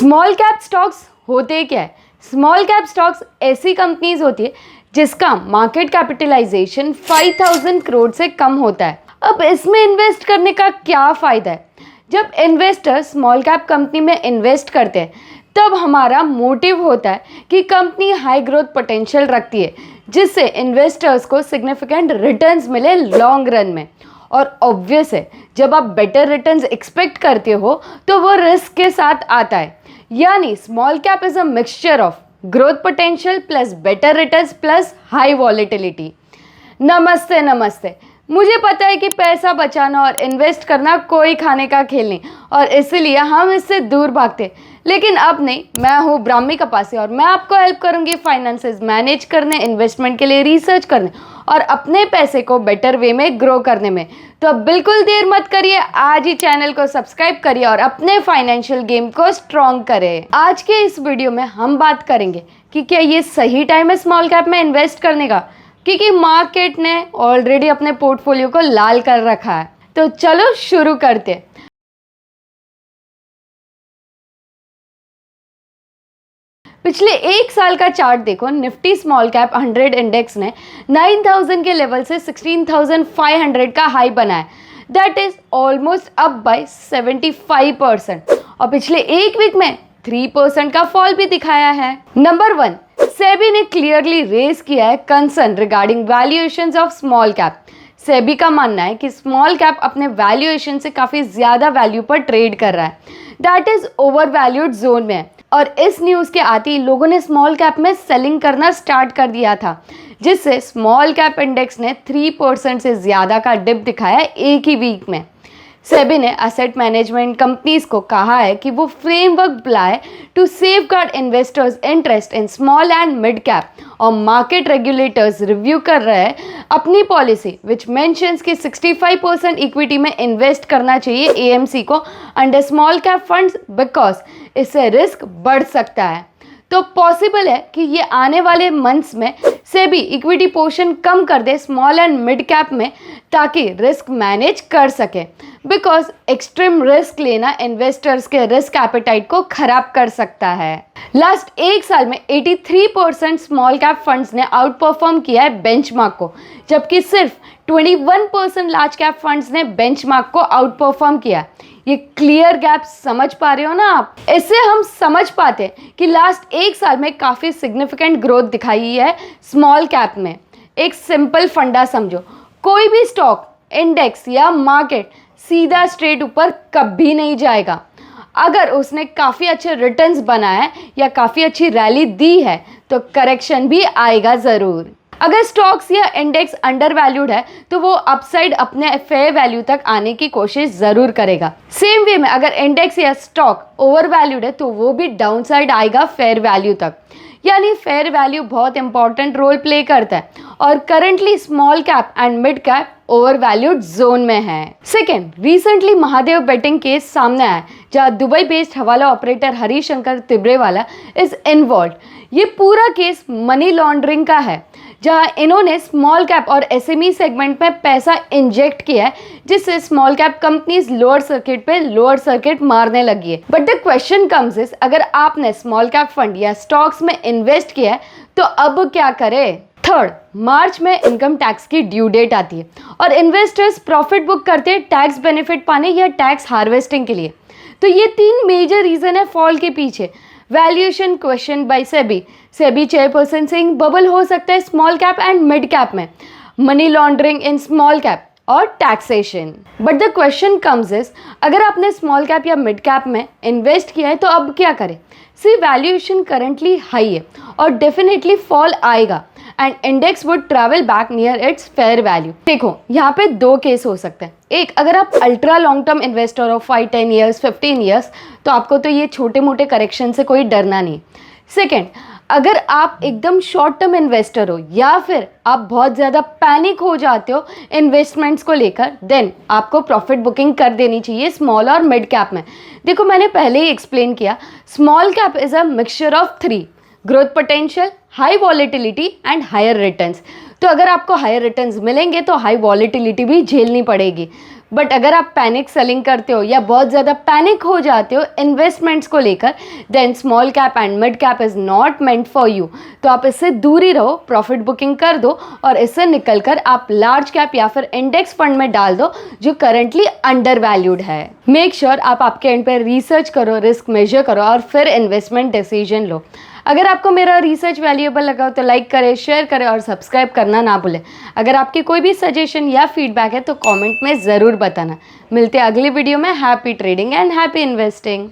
Small cap stocks होते क्या है? स्मॉल कैप स्टॉक्स ऐसी कंपनीज होती है जिसका मार्केट कैपिटलाइजेशन 5000 करोड़ से कम होता है। अब इसमें इन्वेस्ट करने का क्या फ़ायदा है? जब इन्वेस्टर स्मॉल कैप कंपनी में इन्वेस्ट करते हैं तब हमारा मोटिव होता है कि कंपनी हाई ग्रोथ पोटेंशियल रखती है जिससे इन्वेस्टर्स को सिग्निफिकेंट रिटर्न्स मिले लॉन्ग रन में। और ऑब्वियस है, जब आप बेटर रिटर्न्स एक्सपेक्ट करते हो तो वो रिस्क के साथ आता है। यानी small cap is a mixture of growth potential plus better returns plus high volatility. नमस्ते नमस्ते। मुझे पता है कि पैसा बचाना और इन्वेस्ट करना कोई खाने का खेल नहीं और इसीलिए हम इससे दूर भागते, लेकिन अब नहीं। मैं हूँ ब्राह्मी कपासी और मैं आपको हेल्प करूँगी फाइनेंसेस मैनेज करने, इन्वेस्टमेंट के लिए रिसर्च करने और अपने पैसे को बेटर वे में ग्रो करने में। तो अब बिल्कुल देर मत करिए, आज ही चैनल को सब्सक्राइब करिए और अपने फाइनेंशियल गेम को स्ट्रॉन्ग करें। आज के इस वीडियो में हम बात करेंगे कि क्या ये सही टाइम है स्मॉल कैप में इन्वेस्ट करने का, क्योंकि मार्केट ने ऑलरेडी अपने पोर्टफोलियो को लाल कर रखा है। तो चलो शुरू करते हैं। पिछले एक साल का चार्ट देखो। निफ्टी स्मॉल कैप 100 इंडेक्स ने 9000 के लेवल से 16500 का हाई बनाया। That is almost up by 75%। और पिछले एक वीक में 3% का फॉल भी दिखाया है। नंबर 1, सेबी ने क्लियरली रेज किया है concern regarding valuations of small cap. SEBI का मानना है कि स्मॉल कैप अपने वैल्यूएशन से काफ़ी ज़्यादा वैल्यू पर ट्रेड कर रहा है, that is over valued zone में है। और इस न्यूज़ के आते ही लोगों ने स्मॉल कैप में सेलिंग करना स्टार्ट कर दिया था, जिससे स्मॉल कैप इंडेक्स ने 3% से ज़्यादा का डिप दिखाया एक ही वीक में। सेबी ने एसेट मैनेजमेंट कंपनीज को कहा है कि वो फ्रेमवर्क लाए to safeguard investors interest in small and mid cap, और मार्केट रेगुलेटर्स रिव्यू कर रहे हैं अपनी पॉलिसी विच मेंशंस कि 65% इक्विटी में इन्वेस्ट करना चाहिए एएमसी को under small cap funds, because इससे रिस्क बढ़ सकता है। तो पॉसिबल है कि ये आने वाले मंथ्स में सेबी इक्विटी पोर्शन कम कर दे स्मॉल एंड मिड कैप में, ताकि रिस्क मैनेज कर सके, बिकॉज एक्सट्रीम रिस्क लेना इन्वेस्टर्स के रिस्क एपेटाइट को खराब कर सकता है। लास्ट एक साल में 83% स्मॉल कैप फंड्स ने आउट परफॉर्म किया है बेंचमार्क को, जबकि सिर्फ 21% लार्ज कैप फंड्स ने बेंचमार्क को आउट परफॉर्म किया। ये क्लियर गैप समझ पा रहे हो ना आप? इससे हम समझ पाते हैं कि लास्ट एक साल में काफ़ी सिग्निफिकेंट ग्रोथ दिखाई है स्मॉल कैप में। एक सिंपल फंडा समझो, कोई भी स्टॉक, इंडेक्स या मार्केट सीधा स्ट्रेट ऊपर कभी नहीं जाएगा। अगर उसने काफ़ी अच्छे रिटर्न्स बनाए या काफ़ी अच्छी रैली दी है तो करेक्शन भी आएगा ज़रूर। अगर स्टॉक्स या इंडेक्स अंडर वैल्यूड है तो वो अपसाइड अपने फेयर वैल्यू तक आने की कोशिश ज़रूर करेगा। सेम वे में अगर इंडेक्स या स्टॉक ओवर वैल्यूड है तो वो भी डाउन साइड आएगा फेयर वैल्यू तक। यानी फेयर वैल्यू बहुत इंपॉर्टेंट रोल प्ले करता है और currently small cap and mid cap over valued zone में है। Second, recently Mahadev betting case सामने आया जहाँ दुबई बेस्ड हवाला operator Harishankar Tibrewala is involve. ये पूरा केस मनी लॉन्ड्रिंग का है, जहां इन्होंने स्मॉल कैप और एसएमई सेगमेंट में पैसा इंजेक्ट किया है, जिससे small cap companies lower circuit पे लोअर सर्किट मारने लगी है। But the question comes is, अगर आपने स्मॉल कैप फंड या स्टॉक्स में इन्वेस्ट किया है तो अब क्या करें? थर्ड, मार्च में इनकम टैक्स की ड्यू डेट आती है और इन्वेस्टर्स प्रॉफिट बुक करते हैं टैक्स बेनिफिट पाने या टैक्स हार्वेस्टिंग के लिए। तो ये 3 मेजर रीजन है फॉल के पीछे। Valuation question by SEBI chairperson Singh bubble हो सकता है small cap and mid cap में, money laundering in small cap और taxation. But the question comes is, अगर आपने स्मॉल कैप या मिड कैप में इन्वेस्ट किया है तो अब क्या करें? सी, वैल्यूएशन करंटली हाई है और डेफिनेटली फॉल आएगा and index would travel back near it's fair value. देखो, यहाँ पे 2 केस हो सकते हैं। एक, अगर आप अल्ट्रा लॉन्ग टर्म इन्वेस्टर हो 5, 10 ईयर्स, 15 ईयर्स, तो आपको तो ये छोटे मोटे करेक्शन से कोई डरना नहीं। सेकेंड, अगर आप एकदम शॉर्ट टर्म इन्वेस्टर हो या फिर आप बहुत ज़्यादा पैनिक हो जाते हो इन्वेस्टमेंट्स को लेकर, देन आपको प्रॉफिट बुकिंग कर देनी चाहिए स्मॉल और मिड कैप में। देखो, मैंने पहले ही एक्सप्लेन किया, small cap is a mixture of 3, growth potential, high volatility and higher returns. तो अगर आपको हायर रिटर्न्स मिलेंगे तो हाई वॉलेटिलिटी भी झेलनी पड़ेगी, बट अगर आप पैनिक सेलिंग करते हो या बहुत ज़्यादा पैनिक हो जाते हो इन्वेस्टमेंट्स को लेकर, then small cap and mid cap is not meant for you. तो आप इससे दूर ही रहो, प्रॉफिट बुकिंग कर दो और इससे निकलकर आप लार्ज कैप या फिर इंडेक्स फंड में डाल दो जो करंटली अंडर वैल्यूड है। मेक श्योर आप आपके एंड पर रिसर्च करो, रिस्क मेजर करो और फिर इन्वेस्टमेंट डिसीजन लो। अगर आपको मेरा रिसर्च वैल्यूएबल लगा हो तो लाइक करें, शेयर करें और सब्सक्राइब करना ना भूलें। अगर आपकी कोई भी सजेशन या फीडबैक है तो कमेंट में ज़रूर बताना। मिलते हैं अगली वीडियो में। Happy trading and happy investing.